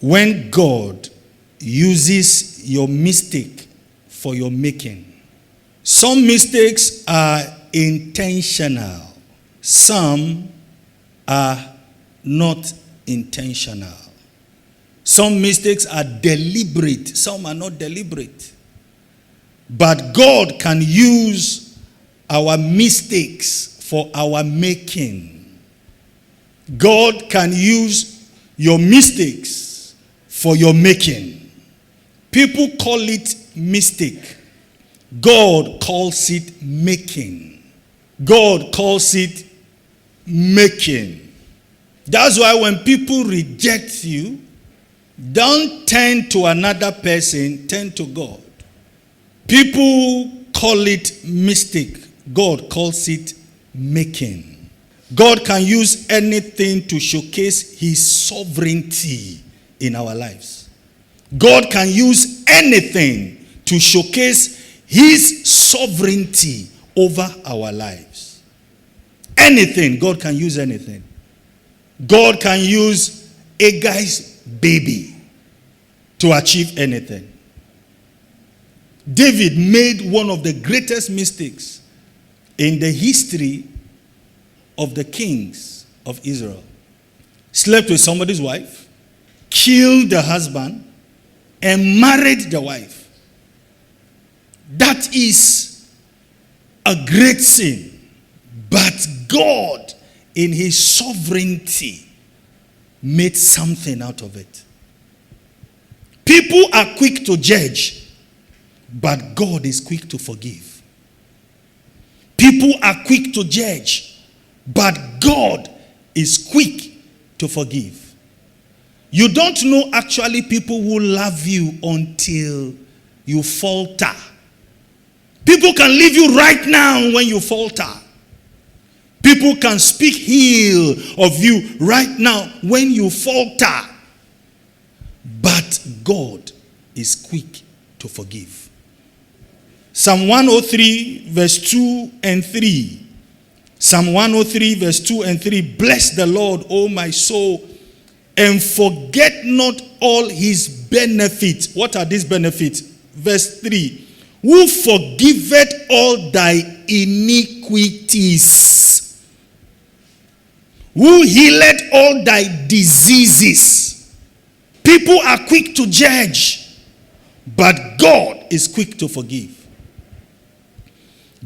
when God uses your mistake for your making. Some mistakes are intentional. Some are not intentional. Some mistakes are deliberate. Some are not deliberate. But God can use our mistakes for our making. God can use your mistakes for your making. People call it mistake. God calls it making. God calls it making. That's why when people reject you, don't turn to another person, turn to God. People call it mistake. God calls it making. God can use anything to showcase his sovereignty in our lives. God can use anything to showcase his sovereignty over our lives. Anything. God can use anything. God can use a guy's baby to achieve anything. David made one of the greatest mistakes in the history of the kings of Israel. Slept with somebody's wife, killed the husband, and married the wife. That is a great sin. But God, in his sovereignty, made something out of it. People are quick to judge, but God is quick to forgive. People are quick to judge, but God is quick to forgive. You don't know actually people who love you until you falter. People can leave you right now when you falter. People can speak ill of you right now when you falter. But God is quick to forgive. Psalm 103 verse 2 and 3. Psalm 103 verse 2 and 3. Bless the Lord, O my soul, and forget not all his benefits. What are these benefits? Verse 3. Who forgiveth all thy iniquities, who healeth all thy diseases. People are quick to judge, but God is quick to forgive.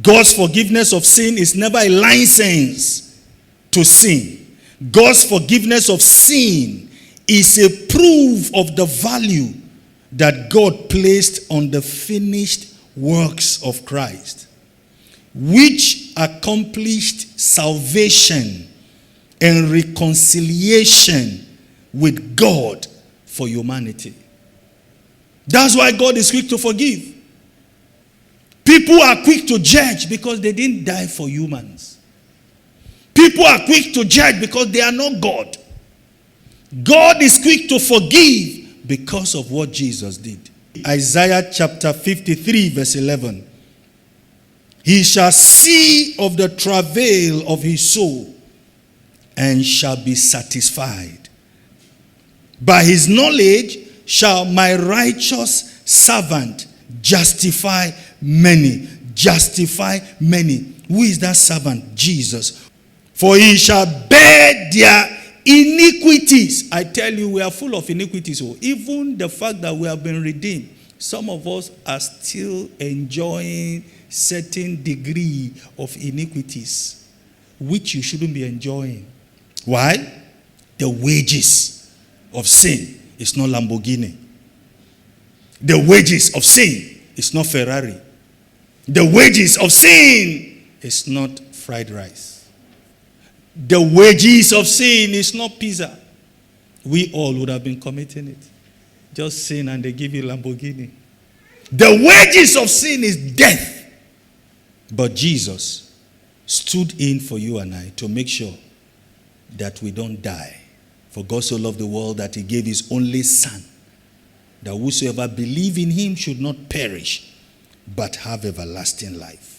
God's forgiveness of sin is never a license to sin. God's forgiveness of sin is a proof of the value that God placed on the finished works of Christ, which accomplished salvation and reconciliation with God for humanity. That's why God is quick to forgive. People are quick to judge because they didn't die for humans. People are quick to judge because they are not God. God is quick to forgive because of what Jesus did. Isaiah chapter 53 verse 11. He shall see of the travail of his soul and shall be satisfied. By his knowledge shall my righteous servant justify many. Justify many. Who is that servant? Jesus. For he shall bear their iniquities. I tell you, we are full of iniquities. Even the fact that we have been redeemed, some of us are still enjoying certain degree of iniquities, which you shouldn't be enjoying. Why? The wages of sin is not Lamborghini. The wages of sin is not Ferrari. The wages of sin is not fried rice. The wages of sin is not pizza. We all would have been committing it. Just sin and they give you Lamborghini. The wages of sin is death. But Jesus stood in for you and I to make sure that we don't die. For God so loved the world that he gave his only Son, that whosoever believe in him should not perish, but have everlasting life.